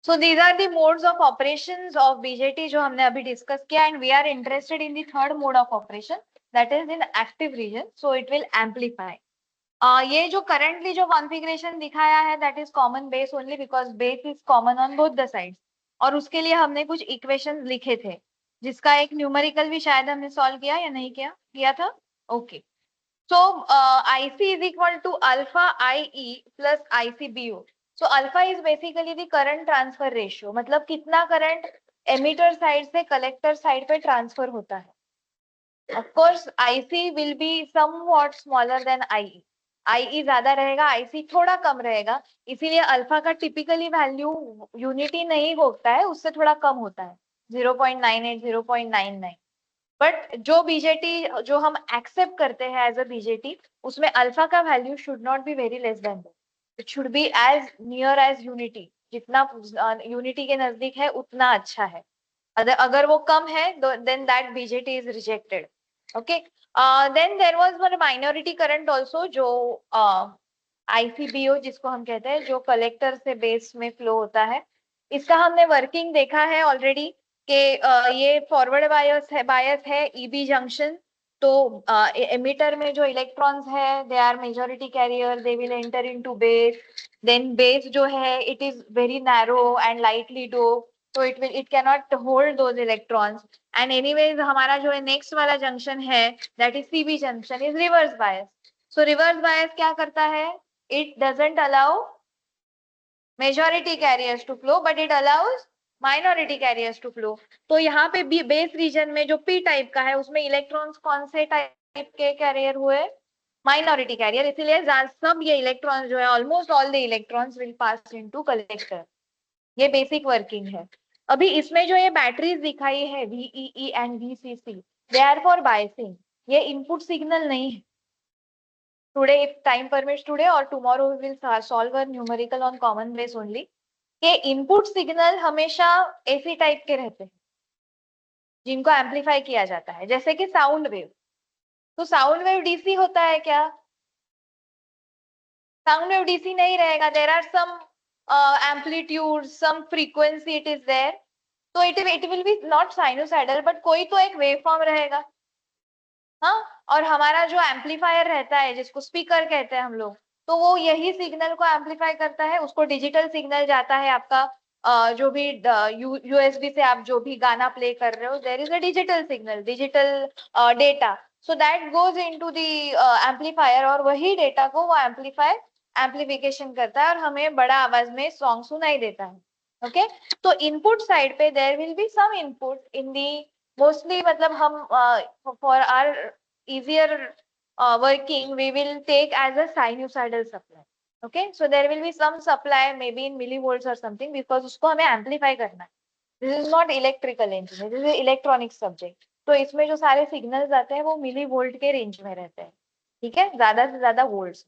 So these are the modes of operations of BJT जो हमने अभी डिस्कस किया, and we are interested in the third mode of operation, that is in active region. So it will amplify. ये जो currently जो configuration दिखाया है, that is common base only because base is common on both the sides. और उसके लिए हमने कुछ equations लिखे थे, जिसका एक न्यूमेरिकल भी शायद हमने सॉल्व किया या नहीं किया था. Okay. So IC is equal to alpha IE plus ICBO. So alpha is basically the current transfer ratio. मतलब कितना करंट एमिटर साइड से कलेक्टर साइड पे ट्रांसफर होता है. Of course IC will be somewhat smaller than IE. IE ज्यादा रहेगा, IC थोड़ा कम रहेगा, इसीलिए अल्फा का टिपिकली वैल्यू यूनिटी नहीं होता है, उससे थोड़ा कम होता है, 0.98 0.99. बट जो बीजेटी जो हम एक्सेप्ट करते हैं एज अ बीजेटी, उसमें अल्फा का value should not be very less than that. It should be as near as unity. जितना यूनिटी के नजदीक है उतना अच्छा है. अगर वो कम है then that BJT is rejected. Okay. Then there was one minority current also, जो आईसीबीओ जिसको हम कहते हैं, जो कलेक्टर से बेस में फ्लो होता है. इसका हमने वर्किंग देखा है ऑलरेडी कि ये फॉरवर्ड बायस है ईबी जंक्शन. तो एमिटर में जो इलेक्ट्रॉन्स है, they are majority carrier, they will enter into base. Then base जो है it is very narrow and lightly dope, तो it can not hold those electrons. And anyways हमारा जो है नेक्स्ट वाला जंक्शन है, that is CB junction, is reverse bias. So reverse bias क्या करता है? It doesn't allow majority carriers to flow, but it allows minority carriers to flow. तो यहाँ पे भी बेस रीजन में जो पी टाइप का है, उसमें इलेक्ट्रॉन्स कौन से टाइप के कैरियर हुए? Minority carrier. इसीलिए सब ये इलेक्ट्रॉन्स जो है, almost all the electrons will pass into collector. ये बेसिक वर्किंग है. अभी इसमें जो ये बैटरीज दिखाई है VEE and VCC, they are for biasing. ये इनपुट सिग्नल नहीं है. Today if time permits today or tomorrow we will solve a numerical on common base only. के इनपुट सिग्नल हमेशा एसी टाइप के रहते हैं, जिनको एम्पलीफाई किया जाता है, जैसे कि साउंड वेव. तो साउंड वेव डीसी होता है क्या? साउंड वेव डीसी नहीं रहेगा. There are some amplitude, some frequency it is there. तो it will be not sinusoidal, but कोई तो एक वेव फॉर्म रहेगा. हाँ. और हमारा जो एम्पलीफायर रहता है, जिसको स्पीकर कहते हैं हम लोग, तो वो यही सिग्नल को एम्पलीफाई करता है. उसको डिजिटल सिग्नल जाता है आपका, जो भी यूएसबी से आप जो भी गाना प्ले कर रहे हो, there is a digital signal, digital data. So that goes into the amplifier, और वही डेटा को वो एम्पलीफिकेशन करता है और हमें बड़ा आवाज में सॉन्ग सुनाई देता है. ओके. तो इनपुट साइड पे there will be some input in the, mostly मतलब हम for our easier working we will take as a sinusoidal supply. Okay, so there will be some supply maybe in millivolts or something, because उसको हमें amplify करना है. This is not electrical engineering, this is electronic subject. तो इसमें जो सारे signals आते हैं वो मिली वोल्ट के रेंज में रहते हैं. ठीक है, ज्यादा से ज्यादा volts.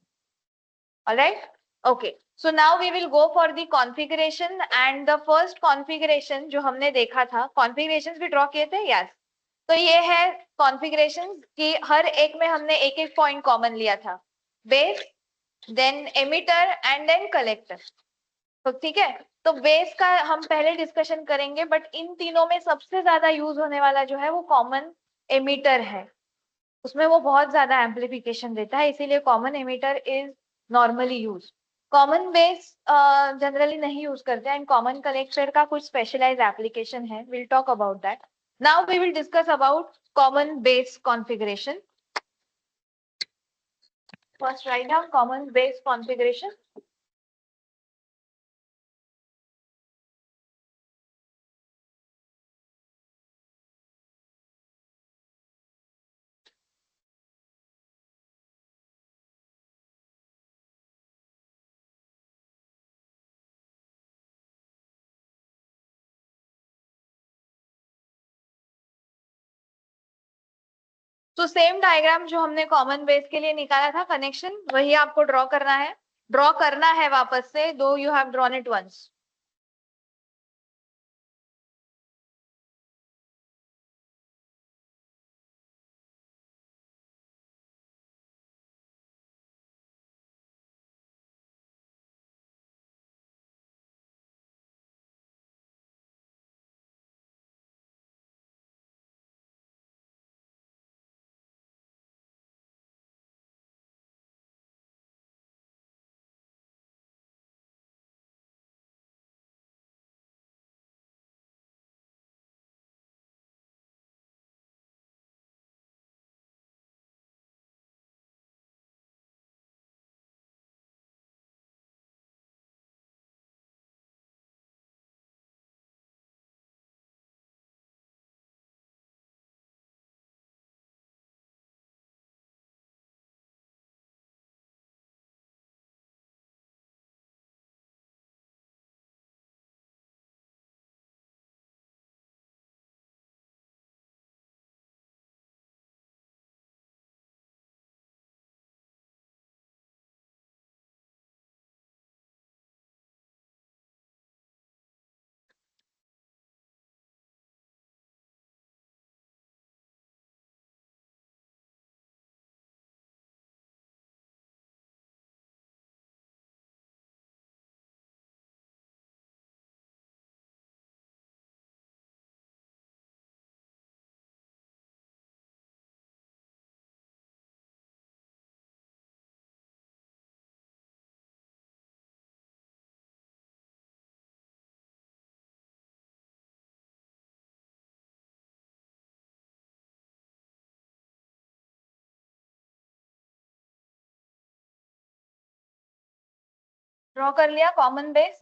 Alright. Okay. So now we will go for the configuration. And the first configuration जो हमने देखा था, कॉन्फ़िगरेशंस भी ड्रॉ किए थे. यस. तो ये है कॉन्फ़िगरेशन की, हर एक में हमने एक एक पॉइंट कॉमन लिया था. Base, then emitter and then collector. तो ठीक है. तो बेस का हम पहले डिस्कशन करेंगे, बट इन तीनों में सबसे ज्यादा यूज होने वाला जो है वो कॉमन एमिटर है. उसमें वो बहुत ज्यादा एम्पलीफिकेशन देता है, इसीलिए common emitter is normally use. Common base generally नहीं यूज करते हैं, एंड कॉमन कलेक्टर का कुछ स्पेशलाइज एप्लीकेशन है. Will talk about that. Now we will discuss about common base configuration. First write down common base configuration. तो same diagram जो हमने common base के लिए निकाला था कनेक्शन, वही आपको ड्रॉ करना है. ड्रॉ करना है वापस से, though you have drawn it once. Draw कर लिया common base?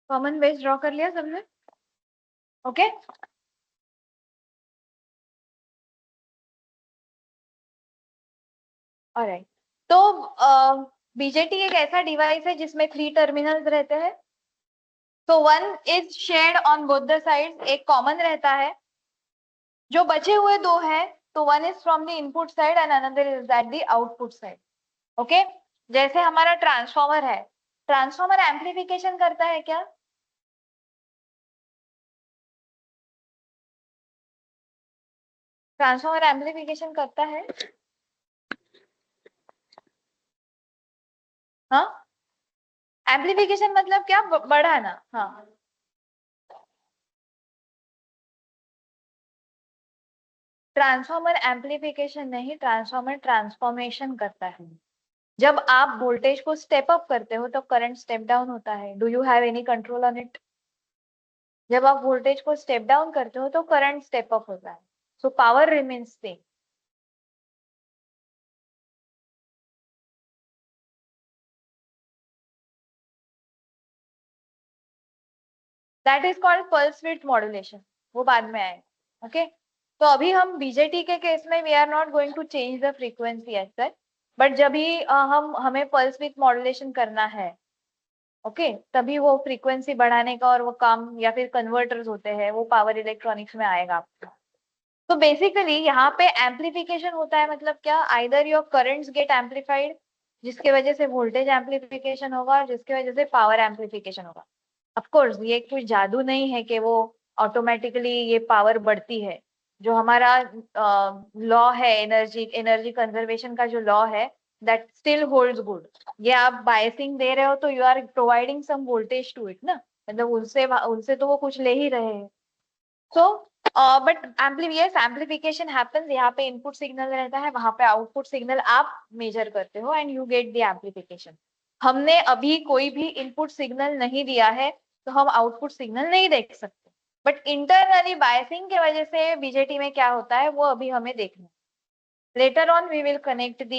Common base draw कर लिया सबने? Okay, alright. तो बीजेटी एक ऐसा डिवाइस है जिसमें 3 टर्मिनल्स रहते हैं। तो one is shared on both the sides, एक कॉमन रहता है। जो बचे हुए दो है, तो one is from the input side and another is at the output side. Okay, जैसे हमारा ट्रांसफॉर्मर है, ट्रांसफॉर्मर एम्प्लीफिकेशन करता है क्या? ट्रांसफॉर्मर एम्प्लीफिकेशन करता है? हाँ, एम्प्लीफिकेशन मतलब क्या? बढ़ाना। हाँ, ट्रांसफॉर्मर एम्प्लीफिकेशन नहीं, ट्रांसफॉर्मर ट्रांसफॉर्मेशन करता है। जब आप वोल्टेज को स्टेप अप करते हो तो करंट स्टेप डाउन होता है। Do you have any control on it? जब आप वोल्टेज को स्टेप डाउन करते हो तो करंट स्टेप अप होता है। So power remains same. That is called pulse width modulation. वो बाद में आएगा। ओके, तो अभी हम बीजेटी के केस में we are not going to change the frequency as such, but जब भी हम हमें पल्स विथ मॉड्यूलेशन करना है, ओके, तभी वो फ्रीक्वेंसी बढ़ाने का और वो काम, या फिर कन्वर्टर्स होते हैं, वो पावर इलेक्ट्रॉनिक्स में आएगा आपको। तो बेसिकली यहाँ पे एम्प्लीफिकेशन होता है, मतलब क्या? Either your currents get amplified, जिसके वजह से वोल्टेज एम्प्लीफिकेशन होगा, और जिसके वजह से पावर एम्प्लीफिकेशन होगा। ऑफ कोर्स ये कोई जादू नहीं है कि वो ऑटोमेटिकली ये पावर बढ़ती है। जो हमारा लॉ है, एनर्जी एनर्जी कंजर्वेशन का जो लॉ है, दैट स्टिल होल्ड्स गुड। ये आप बायसिंग दे रहे हो तो you are providing some voltage to it ना, मतलब उनसे उनसे तो वो कुछ ले ही रहे हैं। So but amplification happens. यहाँ पे इनपुट सिग्नल रहता है, वहां पे आउटपुट सिग्नल आप मेजर करते हो and you get the amplification. हमने अभी कोई भी इनपुट सिग्नल नहीं दिया है, तो हम आउटपुट सिग्नल नहीं देख सकते। बट इंटरनली बायसिंग के वजह से बीजेटी में क्या होता है वो अभी हमें देखना है। Later on we will connect the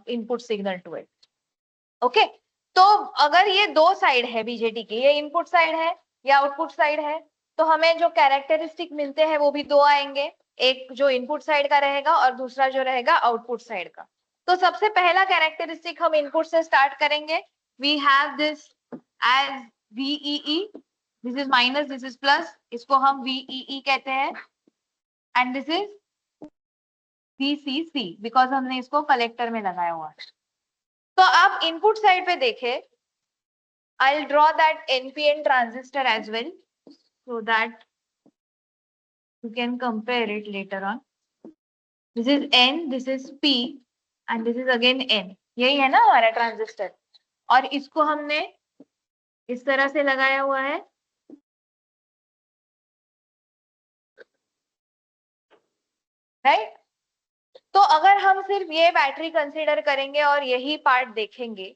input signal to it. Okay, तो अगर ये दो साइड है बीजेटी की, ये इनपुट साइड है, ये आउटपुट साइड है, तो हमें जो कैरेक्टरिस्टिक मिलते हैं वो भी दो आएंगे। एक जो इनपुट साइड का रहेगा और दूसरा जो रहेगा आउटपुट साइड का। तो सबसे पहला कैरेक्टरिस्टिक हम इनपुट से स्टार्ट करेंगे। We have this as VEE, this is minus, this is plus, इसको हम VEE कहते हैं, and this is VCC, because हमने इसको कलेक्टर में लगाया हुआ है। तो आप इनपुट साइड पे देखें, I'll draw that NPN transistor as well, so that you can compare it later on. This is N, this is P, and this is again N. यही है ना हमारा ट्रांजिस्टर, और इसको हमने इस तरह से लगाया हुआ है, राइट? तो अगर हम सिर्फ ये बैटरी कंसीडर करेंगे और यही पार्ट देखेंगे,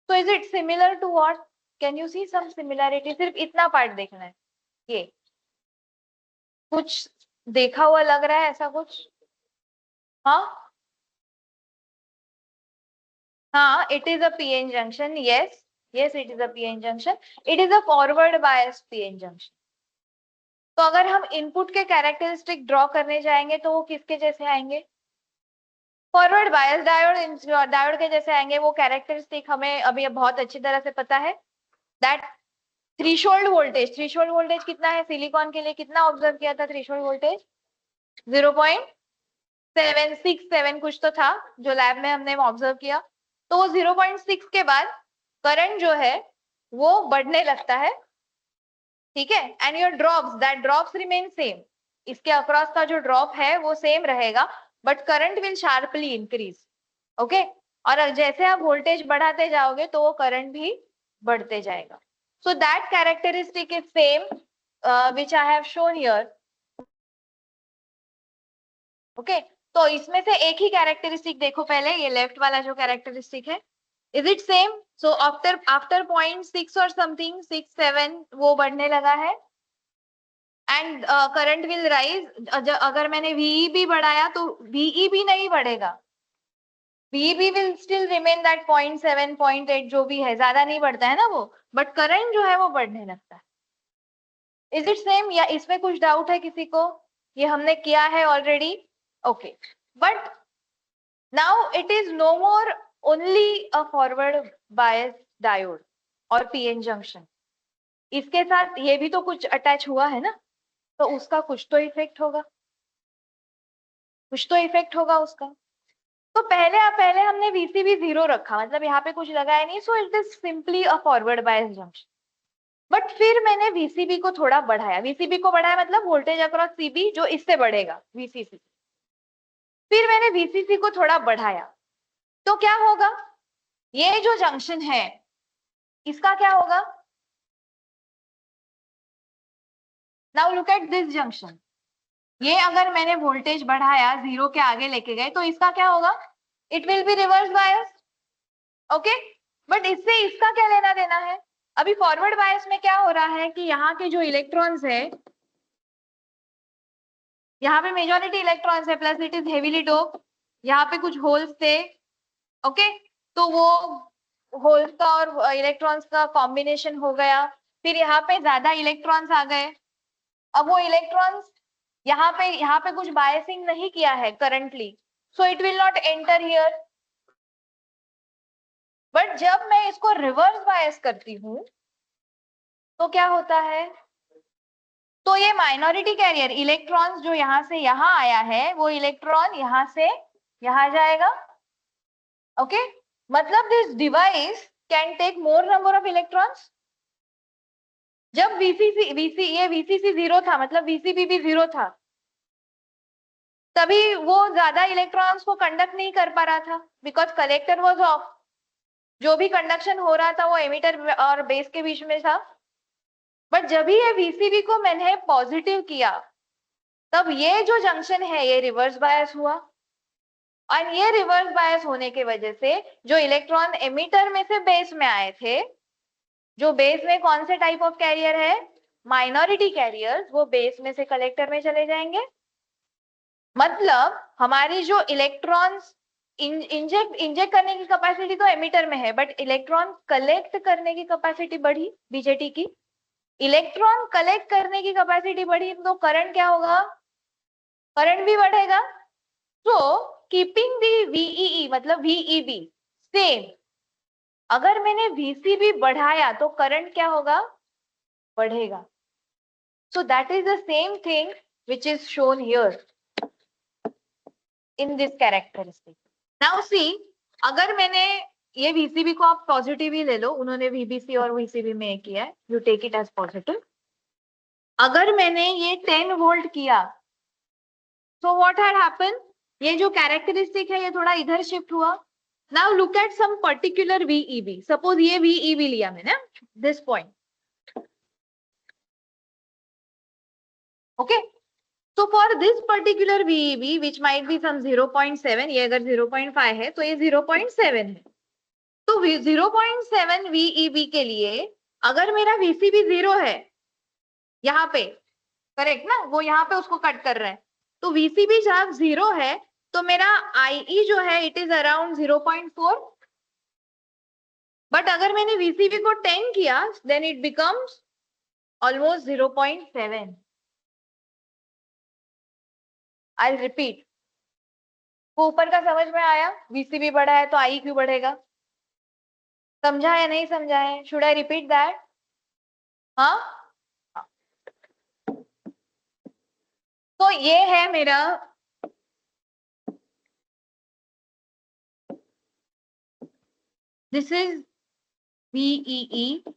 तो is it similar to what? Can you see some similarity? सिर्फ इतना पार्ट देखना है। ये कुछ देखा हुआ लग रहा है ऐसा कुछ? हाँ हाँ, it is a PN junction. Yes, yes, it is a PN junction. It is a forward bias PN junction. तो अगर हम इनपुट के कैरेक्टरिस्टिक ड्रॉ करने जाएंगे तो वो किसके जैसे आएंगे? फॉरवर्ड बायस डायोड, डायोड के जैसे आएंगे। वो कैरेक्टरिस्टिक हमें अभी बहुत अच्छी तरह से पता है। दैट थ्रीशोल्ड वोल्टेज कितना है सिलिकॉन के लिए? कितना ऑब्जर्व किया था थ्रीशोल्ड वोल्टेज? 0.767 कुछ तो था जो लैब में हमने ऑब्जर्व किया। तो वो 0.6 के बाद करंट जो है वो बढ़ने लगता है, ठीक है? And your drops, that drops remain same. इसके अक्रॉस का जो ड्रॉप है वो सेम रहेगा, but current will sharply increase. Okay, और जैसे आप वोल्टेज बढ़ाते जाओगे तो वो करंट भी बढ़ते जाएगा। So that characteristic is same which I have shown here. Okay, तो इसमें से एक ही कैरेक्टरिस्टिक देखो पहले, ये लेफ्ट वाला जो कैरेक्टरिस्टिक है, is it same? So after after 0.6 और समथिंग 6 7 वो बढ़ने लगा है। And current will rise. अगर मैंने VEB बढ़ाया तो VEB नहीं बढ़ेगा, VEB will still remain that 0.7 0.8 जो भी है, ज्यादा नहीं बढ़ता है ना वो, बट करंट जो है वो बढ़ने लगता है। इज इट सेम या इसमें कुछ डाउट है किसी को? ये हमने किया है already, okay. But now it is no more only a forward bias diode और PN जंक्शन, इसके साथ ये भी तो कुछ अटैच हुआ है ना, तो उसका कुछ तो इफेक्ट होगा, कुछ तो इफेक्ट होगा उसका। तो पहले हमने VCB 0 रखा, मतलब यहाँ पे कुछ लगाया नहीं, so it is simply a forward bias junction. But फिर मैंने VCB को थोड़ा बढ़ाया, VCB को बढ़ाया मतलब वोल्टेज अक्रॉस CB जो इससे बढ़ेगा VCC, फिर मैंने VCC को थोड़ा बढ़ाया, तो क्या होगा, ये जो जंक्शन है इसका क्या होगा, now look at this junction, ये अगर मैंने वोल्टेज बढ़ाया 0 के आगे लेके गए तो इसका क्या होगा, it will be reverse bias, okay. But इससे इसका क्या लेना देना है, अभी फॉरवर्ड बायस में क्या हो रहा है कि यहाँ के जो इलेक्ट्रॉन्स है, यहाँ पे मेजॉरिटी इलेक्ट्रॉन्स है, plus it is heavily dope, यहाँ पे कुछ होल्स थे, ओके। तो वो होल्स का और इलेक्ट्रॉन्स का कॉम्बिनेशन हो गया, फिर यहाँ पे ज्यादा इलेक्ट्रॉन्स आ गए। अब वो इलेक्ट्रॉन्स यहाँ पे कुछ बायसिंग नहीं किया है currently, so it will not enter here. But जब मैं इसको रिवर्स बायस करती हूँ तो क्या होता है, तो ये माइनॉरिटी कैरियर इलेक्ट्रॉन्स जो यहाँ से यहाँ आया है, वो इलेक्ट्रॉन यहाँ से यहाँ जाएगा, ओके। मतलब this device can take more number of electrons. जब ये VCC 0 था, मतलब VCB भी 0 था, तभी वो ज्यादा इलेक्ट्रॉन्स को कंडक्ट नहीं कर पा रहा था, बिकॉज कलेक्टर वाज ऑफ, जो भी कंडक्शन हो रहा था वो एमिटर और बेस के बीच में था। बट जब ही ये VCB को मैंने पॉजिटिव किया, तब ये जो जंक्शन है ये रिवर्स बायस हुआ, और ये रिवर्स बायस होने के वजह से जो इलेक्ट्रॉन एमिटर में से बेस में आए थे, जो बेस में कौन से टाइप ऑफ कैरियर है, माइनॉरिटी कैरियर्स, वो बेस में से कलेक्टर में चले जाएंगे। मतलब हमारी जो इलेक्ट्रॉन्स इंजेक्ट करने की कैपेसिटी तो एमिटर में है, बट इलेक्ट्रॉन कलेक्ट करने की कैपेसिटी बढ़ी BJT की, इलेक्ट्रॉन कलेक्ट करने की कैपेसिटी बढ़ी, तो करंट क्या होगा, करंट भी बढ़ेगा। तो कीपिंग दी VEE मतलब VEB सेम, अगर मैंने VCB बढ़ाया तो करंट क्या होगा, बढ़ेगा। सो that is the same thing which is shown here in this characteristic. Now see, अगर मैंने ये VCB को आप पॉजिटिव ही ले लो, उन्होंने VBC और VCB में किया है, you take it as positive. अगर मैंने ये 10 वोल्ट किया, so what had happened, ये जो कैरेक्टरिस्टिक है ये थोड़ा इधर शिफ्ट हुआ। Now look at some particular VEB, suppose ये VEB लिया मैंने, this point, okay. So for this particular VEB which might be some 0.7, ये अगर 0.5 है तो ये 0.7 है, तो 0.7 VEB के लिए अगर मेरा VCB 0 है यहाँ पे, करेक्ट ना, वो यहाँ पे उसको कट कर रहा है, तो VCB जब 0 है तो मेरा IE जो है इट इज अराउंड 0.4, बट अगर मैंने VCB को 10 किया then it becomes almost 0.7। I repeat, वो ऊपर का समझ में आया, VCB बढ़ा है तो IE क्यों बढ़ेगा, समझा या नहीं समझा है, शुड आई रिपीट दैट, हाँ। तो ये है मेरा this is VEE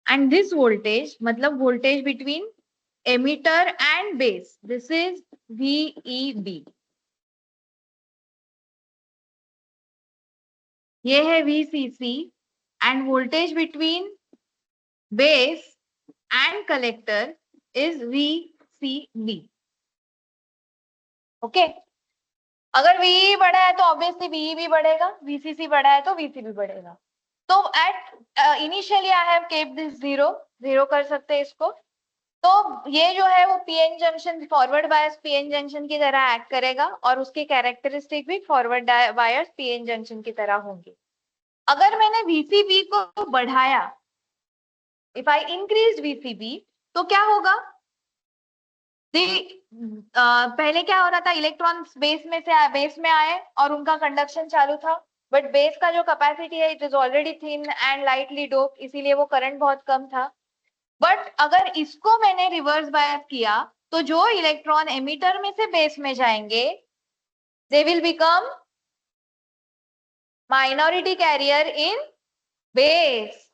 and this voltage मतलब voltage between emitter and base, this is VEB, ये है VCC and voltage between base and collector is VCB, okay. अगर VE बढ़ा है तो ऑब्वियसली VE भी बढ़ेगा, VCC बढ़ा है तो VCB बढ़ेगा। तो at initially I have kept this 0, 0 कर सकते हैं इसको। तो ये जो है वो PN junction, forward bias PN junction की तरह एक्ट करेगा और उसकी कैरेक्टरिस्टिक भी फॉरवर्ड बायस पीएन जंक्शन की तरह होंगी। अगर मैंने वीसीबी को बढ़ाया, इफ आई इंक्रीज वीसीबी, तो क्या होगा? पहले क्या हो रहा था, इलेक्ट्रॉन्स बेस में आए और उनका कंडक्शन चालू था, बट बेस का जो कैपेसिटी है it is already thin and lightly dope, इसीलिए वो करंट बहुत कम था। बट अगर इसको मैंने रिवर्स बायस किया, तो जो इलेक्ट्रॉन एमिटर में से बेस में जाएंगे, they will become minority carrier in base,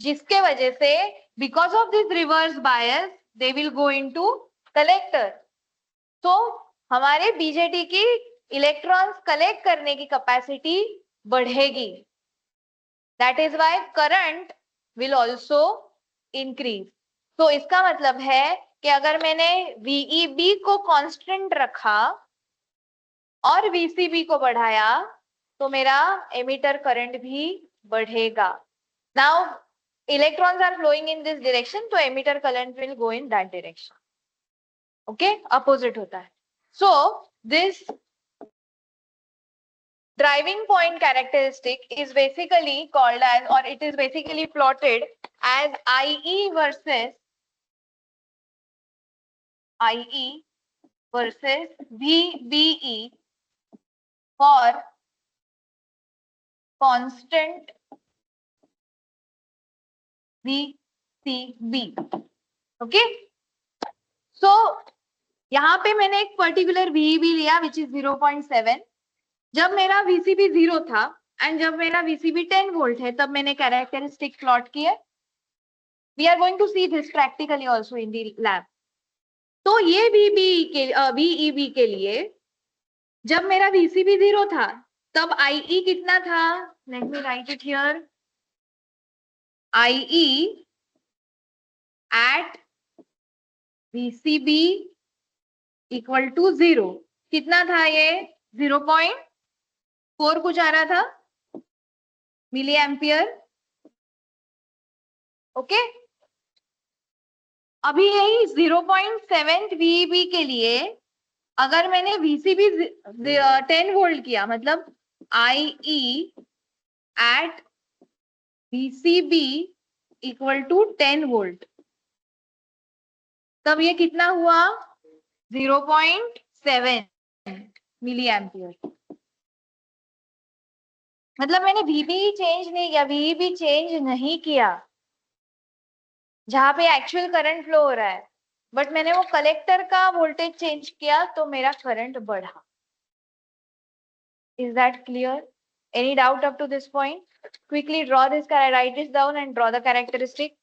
जिसके वजह से because of this reverse bias they will go into collector. तो हमारे बीजेटी की इलेक्ट्रॉन्स कलेक्ट करने की कैपेसिटी बढ़ेगी। That is why current will also increase. तो इसका मतलब है कि अगर मैंने वीईबी को कांस्टेंट रखा और वीसीबी को बढ़ाया, तो मेरा एमिटर करंट भी बढ़ेगा। Now electrons are flowing in this direction, तो emitter current will go in that direction. Okay, opposite होता है। So this driving point characteristic is basically called as, or it is basically plotted as IE versus VBE for constant VCB. Okay, so यहाँ पे मैंने एक particular VEB लिया which is 0.7। जब मेरा VCB 0 था एंड जब मेरा VCB 10 वोल्ट है, तब मैंने कैरेक्टरिस्टिक प्लॉट किए। We are going to see this practically also in the lab. तो ये VEB के लिए जब मेरा VCB 0 था, तब IE कितना था? Let me write it here. IE at VCB equal to 0 कितना था? ये 0.4 कुछ आ रहा था मिली एम्पियर। ओके, अभी यही 0.7 VEB के लिए अगर मैंने VCB 10 वोल्ट किया, मतलब IE at VCB equal to 10 volt, तब ये कितना हुआ? 0.7 मिली एम्पियर। मतलब मैंने VB चेंज नहीं किया, VEB चेंज नहीं किया जहां पे एक्चुअल करंट फ्लो हो रहा है, बट मैंने वो कलेक्टर का वोल्टेज चेंज किया तो मेरा करंट बढ़ा। Is that clear? Any doubt up to this point? Quickly draw this, write this down and draw the characteristic.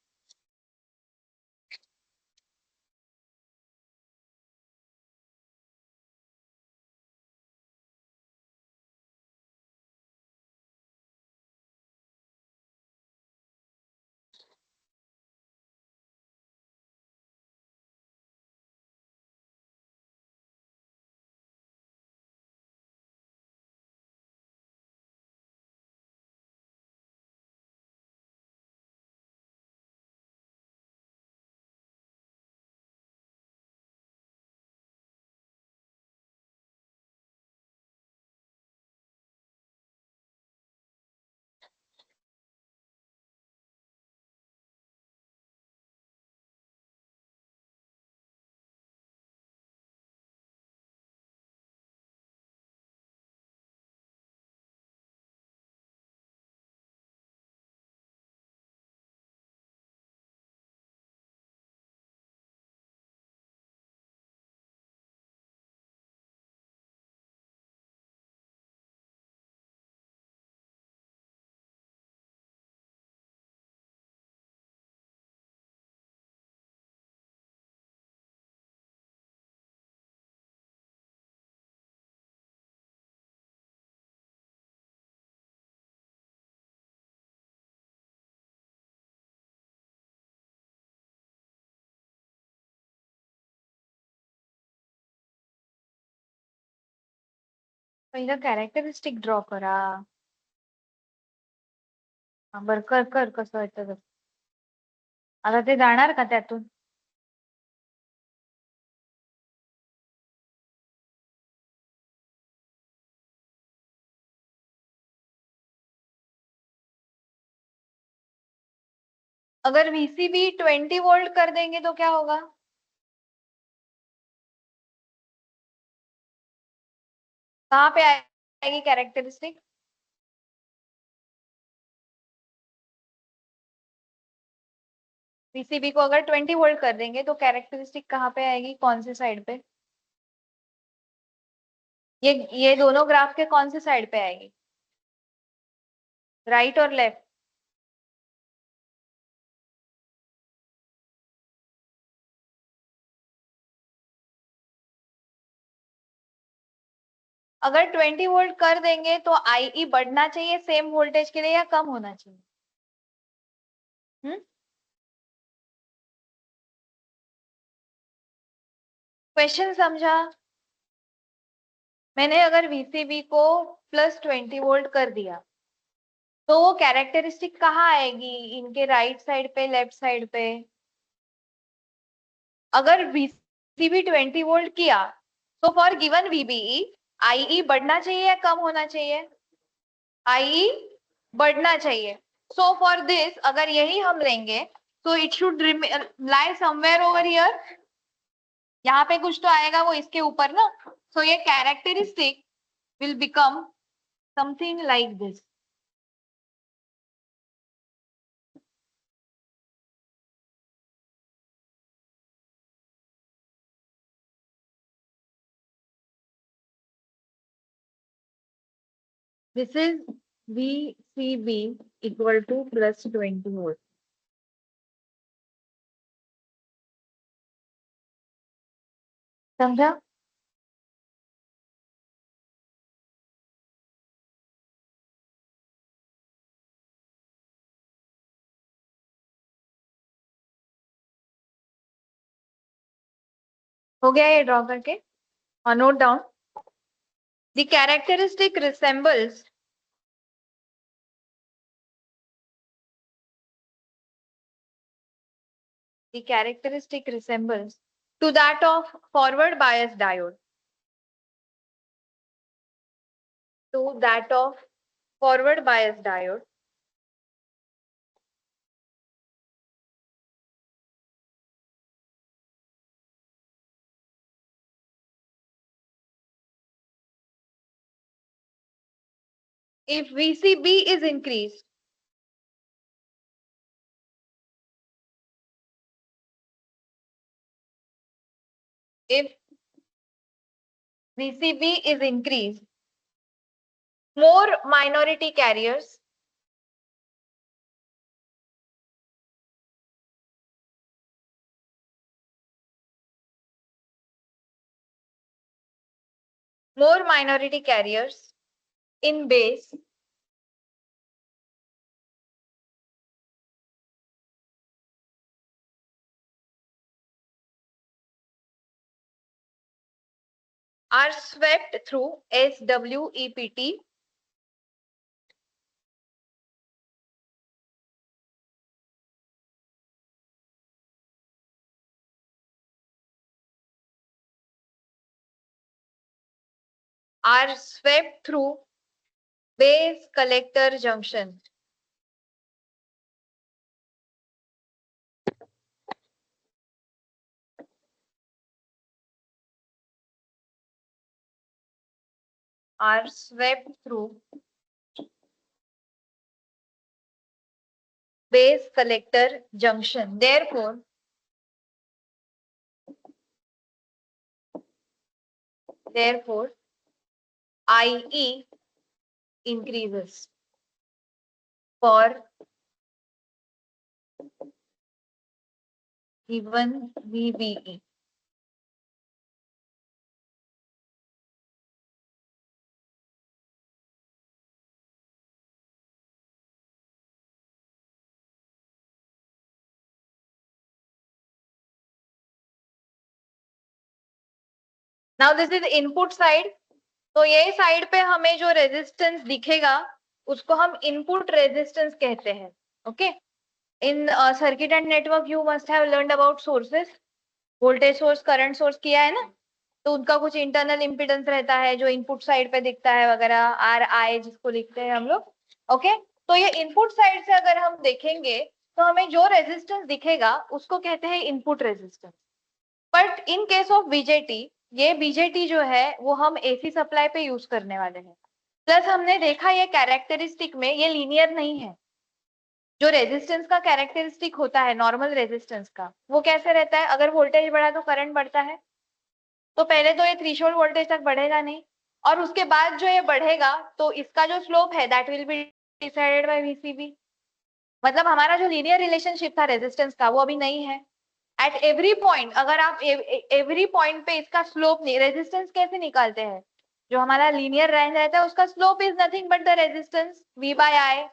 पहिला कॅरेक्टरिस्टिक ड्रॉ करा. बरं कर कर कसं वाटतं. आता ते जाणार का त्यातून? अगर VCB 20 वोल्ट कर देंगे तो क्या होगा? कहाँ पे आएगी कैरेक्टरिस्टिक? VCB को अगर 20 वोल्ट कर देंगे तो कैरेक्टरिस्टिक कहाँ पे आएगी, कौन से साइड पे? ये दोनों ग्राफ के कौन से साइड पे आएगी, राइट और लेफ्ट? अगर 20 वोल्ट कर देंगे तो IE बढ़ना चाहिए सेम वोल्टेज के लिए या कम होना चाहिए? क्वेश्चन समझा? मैंने अगर VCB को +20 वोल्ट कर दिया तो वो कैरेक्टरिस्टिक कहाँ आएगी, इनके राइट साइड पे, लेफ्ट साइड पे? अगर VCB 20 वोल्ट किया तो फॉर गिवन VBE IE बढ़ना चाहिए या कम होना चाहिए? IE बढ़ना चाहिए। सो फॉर दिस अगर यही हम लेंगे तो it should lie somewhere over here, यहाँ पे कुछ तो आएगा वो इसके ऊपर ना। सो ये characteristic will become something like this. This is VCB equal to +20 volt. समझा? हो गया ये ड्रॉ करके और note down. The characteristic resembles to that of forward bias diode. To that of forward bias diode. If VCB is increased, if VCB is increased, more minority carriers in base are swept through SWEPT are swept through base collector junction. Are swept through base collector junction. Therefore, IE increases for given VBE. Now this is input side. तो ये side पे हमें जो resistance दिखेगा उसको हम input resistance कहते हैं। Okay in circuit and network you must have learned about sources, voltage source, current source किया है ना, तो उनका कुछ इंटरनल इम्पिडेंस रहता है जो इनपुट साइड पे दिखता है वगैरह, आर आई जिसको लिखते हैं हम लोग। ओके, तो ये इनपुट साइड से अगर हम देखेंगे तो हमें जो रेजिस्टेंस दिखेगा उसको कहते हैं input resistance. But in case of BJT, ये बीजेटी जो है वो हम एसी सप्लाई पे यूज करने वाले हैं। प्लस हमने देखा ये कैरेक्टरिस्टिक में ये लीनियर नहीं है। जो रेजिस्टेंस का कैरेक्टरिस्टिक होता है नॉर्मल रेजिस्टेंस का, वो कैसे रहता है, अगर वोल्टेज बढ़ा तो करंट बढ़ता है, तो पहले तो ये थ्रेशोल्ड वोल्टेज तक बढ़ेगा नहीं, और उसके बाद जो ये बढ़ेगा तो इसका जो स्लोप है that will be decided by VCB. मतलब हमारा जो लीनियर रिलेशनशिप था रेजिस्टेंस का वो अभी नहीं है। एट एवरी पॉइंट, अगर आप एवरी पॉइंट पे इसका स्लोप नहीं, रेजिस्टेंस कैसे निकालते हैं, जो हमारा लीनियर रेंज रहता है उसका slope is nothing but the resistance V by I.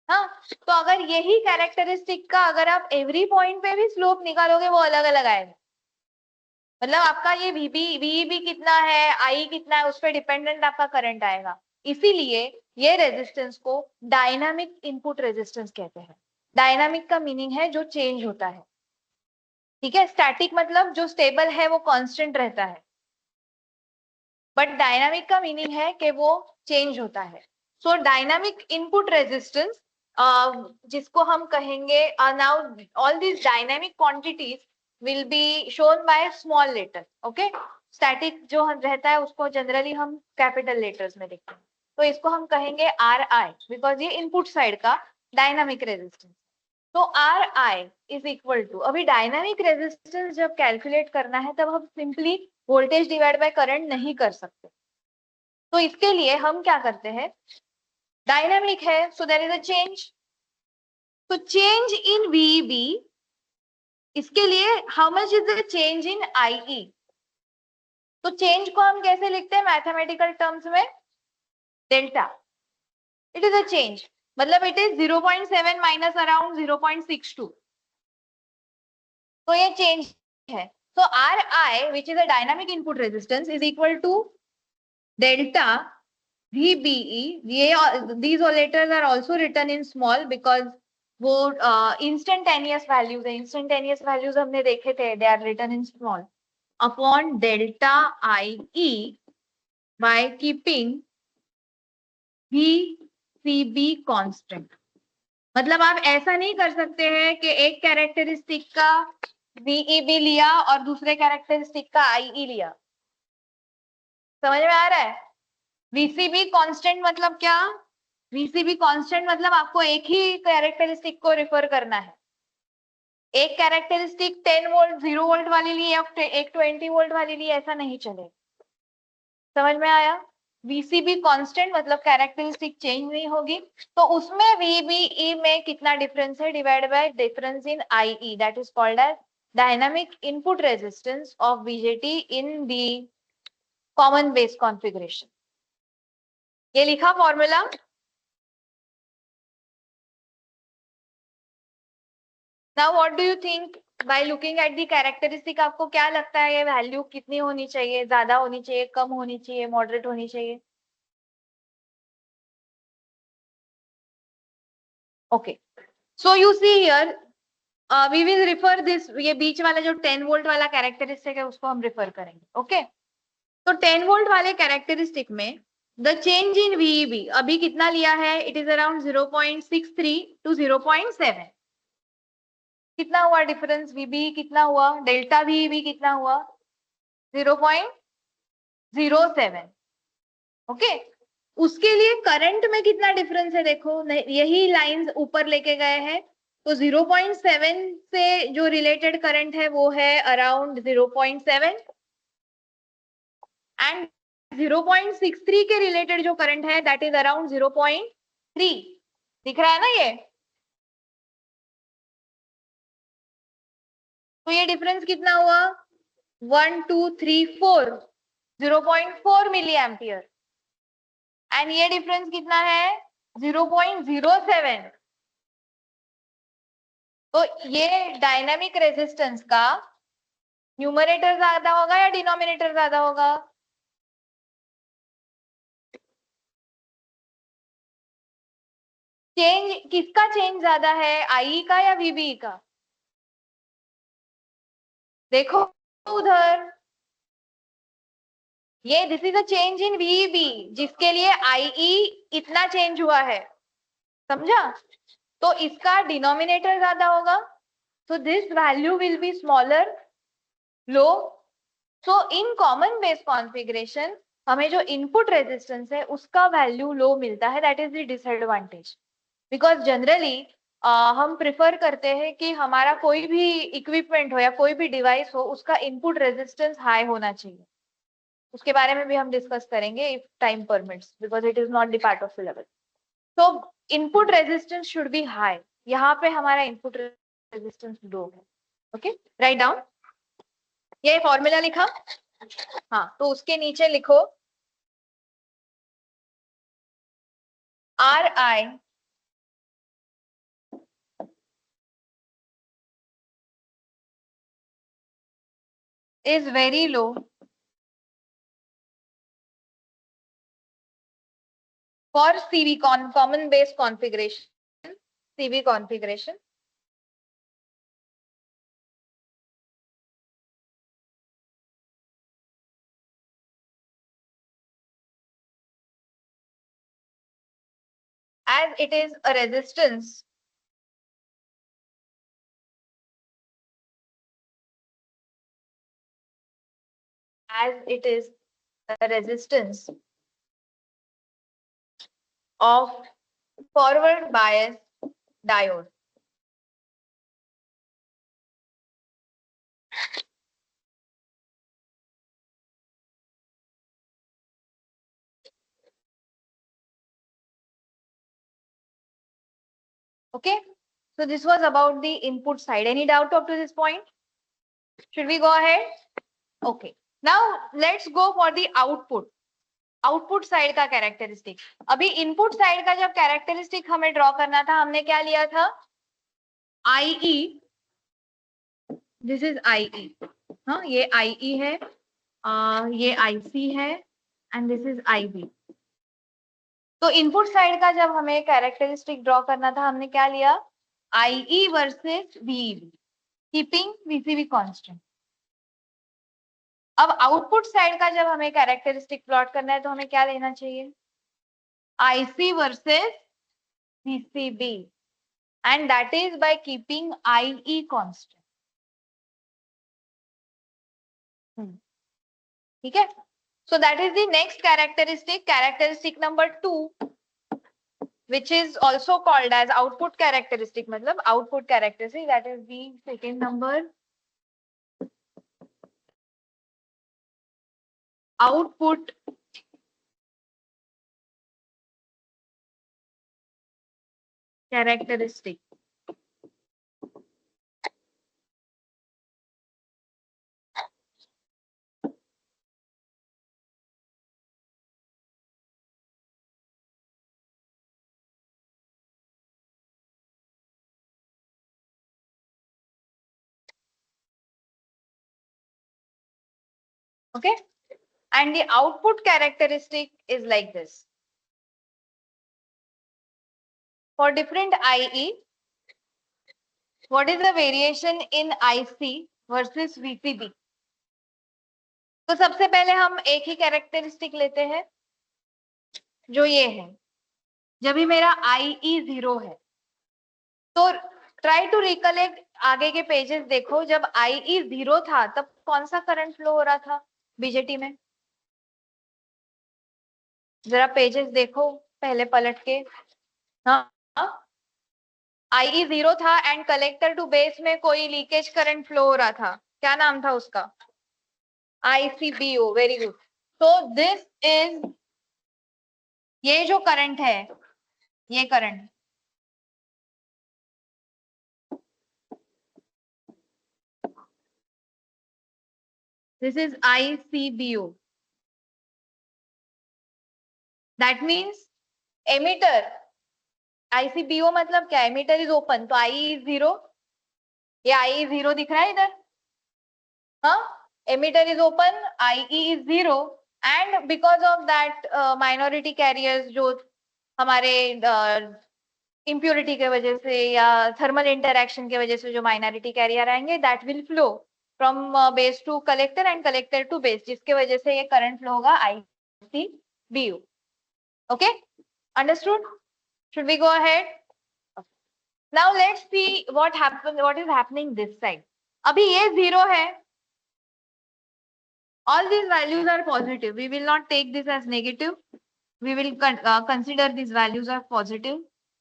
हाँ, तो अगर यही कैरेक्टरिस्टिक का अगर आप एवरी पॉइंट पे भी स्लोप निकालोगे वो अलग अलग आएगा। मतलब आपका ये वीबी कितना है, आई कितना है, उस पर डिपेंडेंट आपका करंट आएगा। इसीलिए ये रेजिस्टेंस को डायनामिक इनपुट रेजिस्टेंस कहते हैं। डायनामिक का मीनिंग है जो चेंज होता है, ठीक है। स्टैटिक मतलब जो स्टेबल है वो कांस्टेंट रहता है, बट डायनामिक का मीनिंग है कि वो चेंज होता है। सो डायनामिक इनपुट रेजिस्टेंस, जिसको हम कहेंगे, now all this dynamic quantities will be shown by small letter. Okay, static जो रहता है उसको जनरली हम कैपिटल लेटर्स में लिखते हैं, तो इसको हम कहेंगे आर आई, बिकॉज ये इनपुट साइड का डायनामिक रेजिस्टेंस। तो R I is equal to, अभी डायनामिक रेजिस्टेंस जब कैलकुलेट करना है तब हम simply voltage divide by current नहीं कर सकते, तो इसके लिए हम क्या करते हैं, डायनामिक है so there is a change, तो चेंज इन वीबी, इसके लिए how much is the change in IE. तो चेंज को हम कैसे लिखते हैं मैथमेटिकल टर्म्स में, delta. It is a change, मतलब इट इज 0.7 माइनस अराउंड 0.62, तो ये चेंज है। So Ri, which is a dynamic input resistance, is equal to delta VBE. These all letters are also written in small because वो instantaneous values है, instantaneous values हमने देखे थे, they are written in small, upon delta IE by keeping VCB constant। मतलब आप ऐसा नहीं कर सकते हैं कि एक कैरेक्टरिस्टिक का VEB लिया और दूसरे कैरेक्टरिस्टिक का IE लिया। समझ में आ रहा है? VCB कांस्टेंट मतलब क्या, VCB कांस्टेंट मतलब आपको एक ही कैरेक्टरिस्टिक को रिफर करना है। एक कैरेक्टरिस्टिक 10 वोल्ट 0 वोल्ट वाली ली या एक 20 वोल्ट वाली ली, ऐसा नहीं चलेगा। समझ में आया? VCB कांस्टेंट मतलब कैरेक्टरिस्टिक चेंज नहीं होगी, तो उसमें VBE में कितना डिफरेंस है divide by difference in IE, that is called as dynamic input resistance of BJT in the common base configuration. ये लिखा formula. Now what do you think by looking at the characteristic, आपको क्या लगता है ये value कितनी होनी चाहिए, ज्यादा होनी चाहिए, कम होनी चाहिए, मॉडरेट होनी चाहिए? Okay, so you see here, we will refer this, ये बीच वाला जो 10 वोल्ट वाला कैरेक्टरिस्टिक है उसको हम रिफर करेंगे। ओके, तो 10 वोल्ट वाले कैरेक्टरिस्टिक में द चेंज इन वीईबी अभी कितना लिया है, इट इज अराउंड 0.63 टू 0.7। कितना हुआ डिफरेंस, वीबी कितना हुआ, डेल्टा वीईबी कितना हुआ, 0.07। ओके, उसके लिए करंट में कितना डिफरेंस है देखो, यही लाइंस ऊपर लेके गए हैं, तो 0.7 से जो रिलेटेड करंट है वो है अराउंड 0.7, एंड 0.63 के रिलेटेड जो करंट है दैट इज अराउंड 0.3। दिख रहा है ना ये? तो ये डिफरेंस कितना हुआ, 1 2 3 4, 0.4 मिली एम्पियर, एंड ये डिफरेंस कितना है, 0.07। तो ये डायनामिक रेजिस्टेंस का न्यूमरेटर ज्यादा होगा या डिनोमिनेटर ज्यादा होगा? चेंज किसका चेंज ज्यादा है, आई का या वीबी का? देखो उधर, ये this is a change in VB, जिसके लिए आईई इतना चेंज हुआ है, समझा? तो इसका डिनोमिनेटर ज्यादा होगा, so this value will be smaller, low. So in common base configuration हमें जो इनपुट रेजिस्टेंस है उसका वैल्यू लो मिलता है, that is the disadvantage. Because generally हम प्रिफर करते हैं कि हमारा कोई भी इक्विपमेंट हो या कोई भी डिवाइस हो उसका इनपुट रेजिस्टेंस हाई होना चाहिए। उसके बारे में भी हम डिस्कस करेंगे if time permits, because it is not the part of syllabus. तो input resistance should be high, यहाँ पे हमारा इनपुट रेजिस्टेंस लो है। Okay, write down. ये फॉर्मूला लिखा, हाँ, तो उसके नीचे लिखो R I is very low for CV common base configuration, CV configuration. As it is a resistance, as it is a resistance of forward bias diode. Okay, so this was about the input side. Any doubt up to this point? Should we go ahead? Okay, now let's go for the output. Output side का characteristic. अभी input side का जब characteristic हमें draw करना था, हमने क्या लिया था, आईई, दिस इज आईई, हाँ ये आईई है, ये आईसी है, एंड दिस इज आईबी। तो इनपुट साइड का जब हमें कैरेक्टरिस्टिक ड्रॉ करना था, हमने क्या लिया, IE versus VEB, keeping VCB constant. अब आउटपुट साइड का जब हमें कैरेक्टरिस्टिक प्लॉट करना है तो हमें क्या लेना चाहिए, IC versus VCB, and that is by keeping IE constant. ठीक है, so that is the next characteristic number 2, which is also called as output characteristic, मतलब output characteristic, that is the second number, output characteristic. Okay, and the output characteristic is like this. For different IE, what is the variation in IC versus VCB? तो सबसे पहले हम एक ही characteristic लेते हैं, जो ये है, जब भी मेरा IE 0 है, तो ट्राई टू रिकलेक्ट, आगे के पेजेस देखो, जब IE 0 था तब कौन सा करंट फ्लो हो रहा था बीजेटी में, जरा पेजेस देखो पहले पलट के। हाँ, IE 0 था एंड कलेक्टर टू बेस में कोई लीकेज करंट फ्लो हो रहा था, क्या नाम था उसका, ICBO, वेरी गुड। तो दिस इज, ये जो करंट है, ये current, this is ICBO, that means emitter, ICBO मतलब क्या, एमिटर इज ओपन, तो IE इज 0, ये IE 0 दिख रहा है इधर, हाँ, emitter is open, IE is 0, and because of that minority carriers जो हमारे इम्प्योरिटी के वजह से या थर्मल इंटरैक्शन के वजह से जो माइनॉरिटी कैरियर आएंगे, that will flow from base to collector and collector to base, जिसके वजह से ये करंट फ्लो होगा ICBU. Okay, understood? Should we go ahead? Now let's see what is happening this side. अभी ये 0 है. All these values are positive. We will not take this as negative. We will consider these values are positive.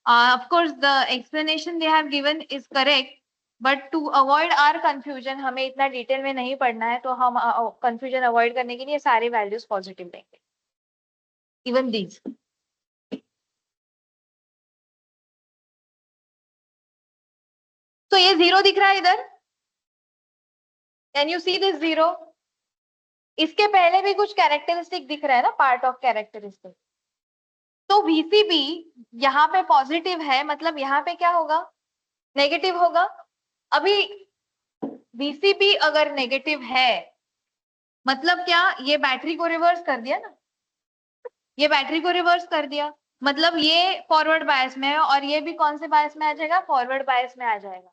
Of course, the explanation they have given is correct, but to avoid our confusion, हमें इतना detail में नहीं पढ़ना है, तो हम confusion avoid करने के लिए सारे values positive लेंगे. Even these. तो ये 0 दिख रहा है इधर. Can you see this 0? इसके पहले भी कुछ कैरेक्टरिस्टिक दिख रहा है ना, पार्ट ऑफ कैरेक्टरिस्टिक. तो VCB यहाँ पे पॉजिटिव है, मतलब यहाँ पे क्या होगा? नेगेटिव होगा. अभी VCB अगर नेगेटिव है, मतलब क्या? ये बैटरी को रिवर्स कर दिया ना, ये बैटरी को रिवर्स कर दिया, मतलब ये फॉरवर्ड बायस में है, और ये भी कौन से बायस में आ जाएगा? फॉरवर्ड बायस में आ जाएगा.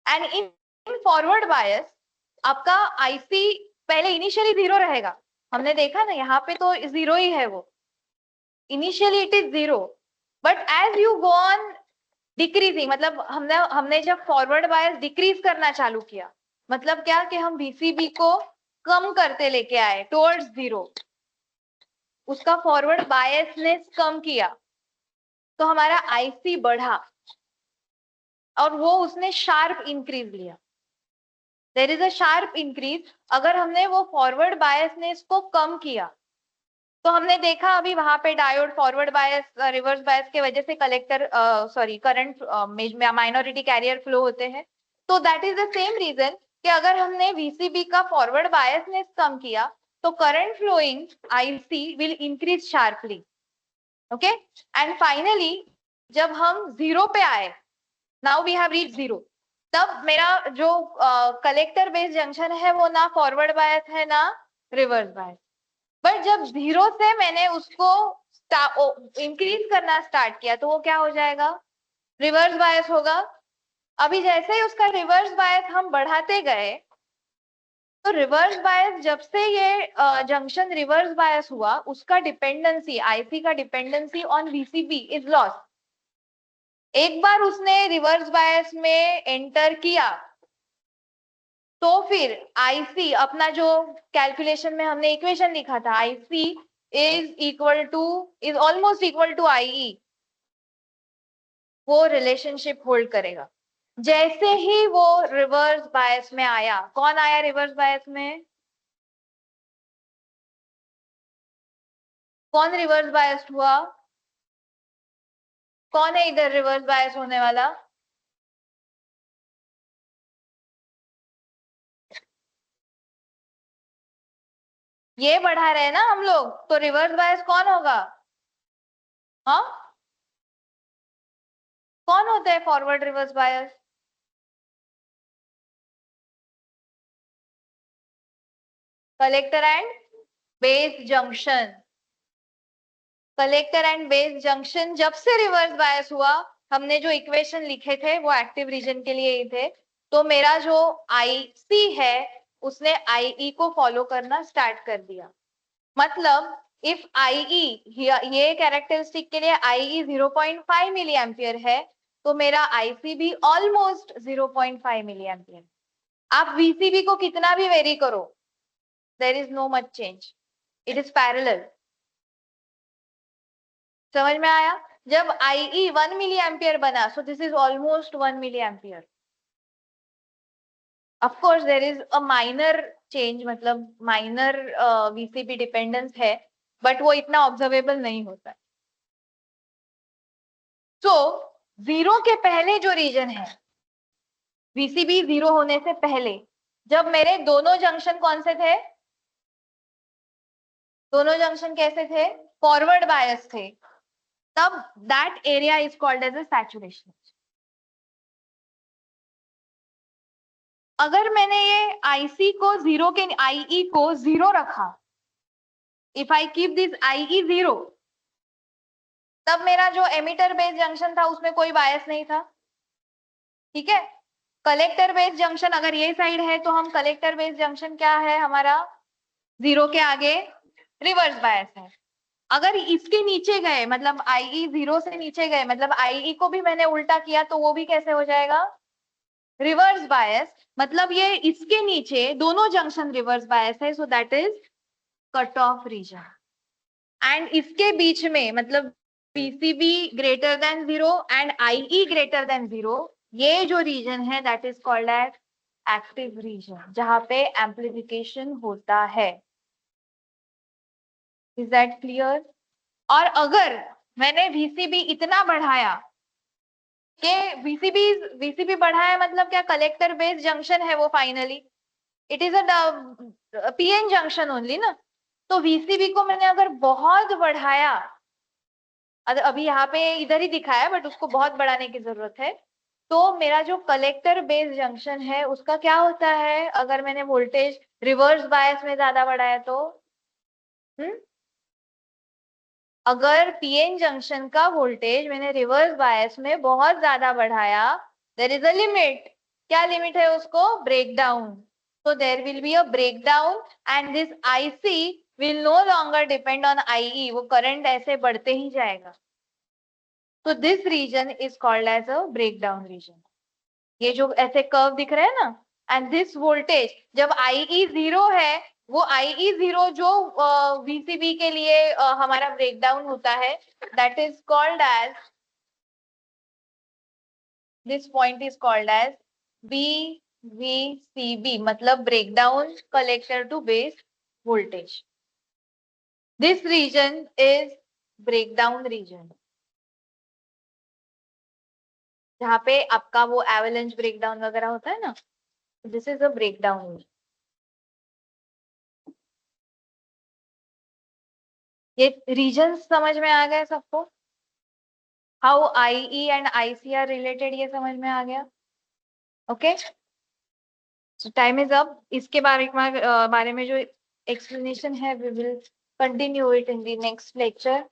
एंड इन फॉरवर्ड बायस आपका IC पहले इनिशियली 0 रहेगा. हमने देखा ना, यहाँ पे तो 0 ही है वो. Initially it is 0, but as you go on decreasing, मतलब हमने जब फॉरवर्ड बायस डिक्रीज करना चालू किया, मतलब क्या कि हम VCB को कम करते लेके आए टुवर्ड्स 0, उसका फॉरवर्ड बायसनेस कम किया, तो हमारा IC बढ़ा और वो उसने शार्प इंक्रीज लिया. There is a sharp increase. अगर हमने वो फॉरवर्ड बायसनेस को कम किया, तो हमने देखा अभी वहां पे diode forward bias reverse bias के वजह से collector current minority carrier flow होते हैं. तो that is the same reason कि अगर हमने VCB का फॉरवर्ड बायसनेस कम किया, तो current flowing IC will increase sharply. Okay, and finally जब हम 0 पे आए, नाउ वी हैव रीच 0, तब मेरा जो कलेक्टर बेस्ड जंक्शन है वो ना फॉरवर्ड बायस है ना रिवर्स बायस. बट जब 0 से मैंने उसको इंक्रीज करना स्टार्ट किया, तो वो क्या हो जाएगा? रिवर्स बायस होगा. अभी जैसे ही उसका रिवर्स बायस हम बढ़ाते गए, तो रिवर्स बायस जब से ये जंक्शन रिवर्स बायस हुआ, उसका डिपेंडेंसी, IC का dependency on VCB is lost. एक बार उसने रिवर्स बायस में एंटर किया, तो फिर IC अपना जो कैलकुलेशन में हमने इक्वेशन लिखा था, IC is almost equal to IE, वो रिलेशनशिप होल्ड करेगा. जैसे ही वो रिवर्स बायस में आया, कौन आया रिवर्स बायस में? कौन रिवर्स बायस हुआ? कौन है इधर रिवर्स बायस होने वाला? ये बढ़ा रहे हैं ना हम लोग, तो रिवर्स बायस कौन होगा? हाँ, कौन होता है forward reverse bias? Collector and base junction. Collector and base junction जब से रिवर्स बायस हुआ, हमने जो इक्वेशन लिखे थे वो एक्टिव रीजन के लिए ही थे. तो मेरा जो IC है उसने IE को फॉलो करना स्टार्ट कर दिया. मतलब इफ IE, ये कैरेक्टरिस्टिक के लिए IE 0.5 मिली एम्पियर है, तो मेरा IC भी ऑलमोस्ट 0.5 मिली एम्पियर. आप VCB को कितना भी वेरी करो, there is no much change, it is parallel. समझ में आया? जब IE 1 मिली एम्पियर बना, so this is almost 1 milli ampere. Of course there is a minor change, मतलब माइनर VCB डिपेंडेंस है, बट वो इतना ऑब्जर्वेबल नहीं होता. तो 0 के पहले जो रीजन है, VCB 0 होने से पहले, जब मेरे दोनों जंक्शन कौन से थे? दोनों जंक्शन कैसे थे? फॉरवर्ड बायस थे. तब that area is called as a saturation. अगर मैंने ये IC को 0 के IE को 0 रखा, if I keep this IE 0, तब मेरा जो एमिटर बेस जंक्शन था उसमें कोई बायस नहीं था, ठीक है। कलेक्टर बेस जंक्शन अगर ये साइड है तो हम कलेक्टर बेस जंक्शन क्या है हमारा, 0 के आगे रिवर्स बायस है। अगर इसके नीचे गए मतलब IE 0 से नीचे गए, मतलब IE को भी मैंने उल्टा किया तो वो भी कैसे हो जाएगा, रिवर्स बायस। मतलब ये इसके नीचे दोनों जंक्शन रिवर्स बायस है, so that is cut off region. And इसके बीच में मतलब PCB greater than 0 and IE greater than 0, ये जो रीजन है that is called as active region, जहां पे एम्प्लीफिकेशन होता है। Is that clear? और अगर मैंने VCB इतना बढ़ाया कि VCB बढ़ाया मतलब क्या, कलेक्टर बेस जंक्शन है वो finally, it is a PN junction only ना। तो VCB को मैंने अगर बहुत बढ़ाया, अभी यहाँ पे इधर ही दिखाया है बट उसको बहुत बढ़ाने की जरूरत है, तो मेरा जो कलेक्टर बेस जंक्शन है उसका क्या होता है, अगर मैंने वोल्टेज रिवर्स बायस में ज्यादा बढ़ाया तो अगर PN जंक्शन का वोल्टेज मैंने रिवर्स बायस में बहुत ज्यादा बढ़ाया, देयर इज अ लिमिट। क्या लिमिट है उसको, breakdown. so there will be a breakdown and this IC will no longer depend on IE, वो करंट ऐसे बढ़ते ही जाएगा। तो this region is called as a breakdown region. ये जो ऐसे कर्व दिख रहे हैं ना, एंड दिस वोल्टेज जब IE 0 है, वो IE 0 जो VCB के लिए हमारा ब्रेकडाउन होता है, that is called as, this point is called as BVCB, मतलब breakdown collector to base voltage. This region is breakdown region, जहाँ पे आपका वो एवलांच ब्रेकडाउन वगैरह होता है ना, दिस इज अ ब्रेकडाउन। ये रीजन समझ में आ गए सबको, how IE and IC are related, ये समझ में आ गया। Okay, so time is up. इसके बारे में जो एक्सप्लेनेशन है we will continue it in the next lecture.